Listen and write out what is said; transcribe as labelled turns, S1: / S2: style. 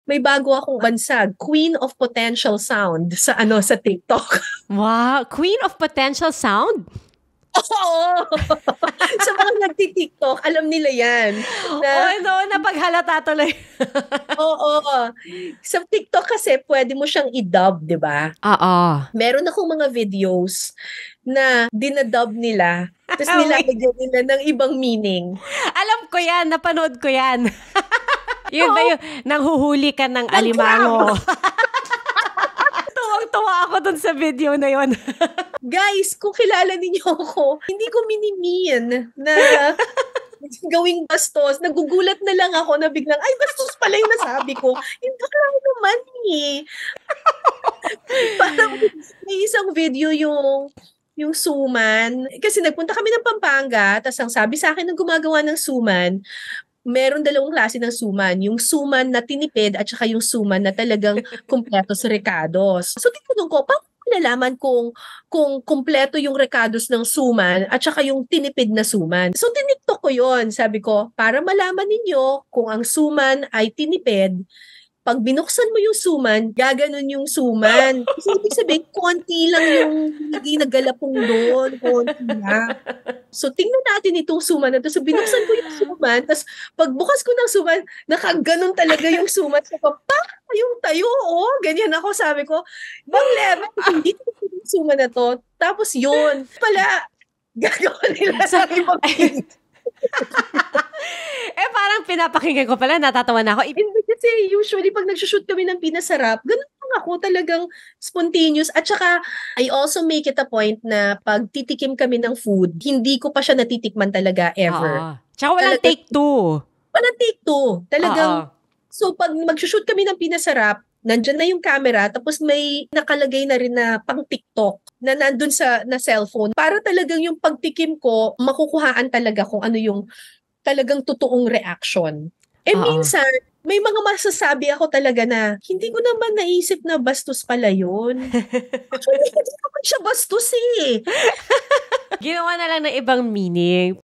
S1: may bago akong bansag, Queen of Potential Sound sa TikTok.
S2: Wow, Queen of Potential Sound?
S1: Oo! Sa mga nagti-TikTok, alam nila yan.
S2: Napaghalata tuloy.
S1: Oo. Sa TikTok kasi, pwede mo siyang i-dub, di ba?
S2: Oo.
S1: Meron akong mga videos na dinadub nila, tapos nilalagyan nila ng ibang meaning.
S2: Alam ko yan, napanood ko yan. Yun ba yun? Nanghuhuli ka ng alimango. Tuwang-tuwa ako dun sa video na yun.
S1: Guys, kung kilala ninyo ako, hindi ko minimin na gawing bastos. Nagugulat na lang ako na biglang, ay, bastos pala yung nasabi ko. Hindi lang naman eh. Parang may isang video yung suman. Kasi nagpunta kami ng Pampanga, tapos ang sabi sa akin ng gumagawa ng suman, meron dalawang klase ng suman. Yung suman na tinipid at saka yung suman na talagang kumpleto sa recados. So, tinanong ko, paano nalaman kung kumpleto yung recados ng suman at saka yung tinipid na suman? So, tiniktok ko yon. Sabi ko, para malaman ninyo kung ang suman ay tinipid, pag binuksan mo yung suman, gaganon yung suman. Kasi ibig sabihin, konti lang yung hindi nagalapong doon. Konti lang. So, tingnan natin itong suman na to. So, binuksan ko yung suman. Tapos, pagbukas ko ng suman, nakaganon talaga yung suman. So, yung tayo, ganyan ako. Sabi ko, bang level, hindi ko yung suman na to. Tapos, yun. Pala, gagawin nila sa ibang
S2: parang pinapakinggan ko pala, natatawa na ako.
S1: Hindi kasi usually pag nagsushoot kami ng Pinasarap, ganun lang ako, talagang spontaneous. At saka, I also make it a point na pag titikim kami ng food, hindi ko pa siya natitikman talaga ever.
S2: Tsaka walang take two.
S1: Walang take two. Talagang, so pag magsushoot kami ng Pinasarap, nandyan na yung camera, tapos may nakalagay na rin na pang TikTok na nandun na cellphone. Para talagang yung pagtikim ko, makukuhaan talaga kung ano yung talagang totoong reaction. Minsan, may mga masasabi ako talaga na hindi ko naman naisip na bastos pala yun. Actually, hindi naman siya bastos eh.
S2: Ginawa na lang ng ibang meaning.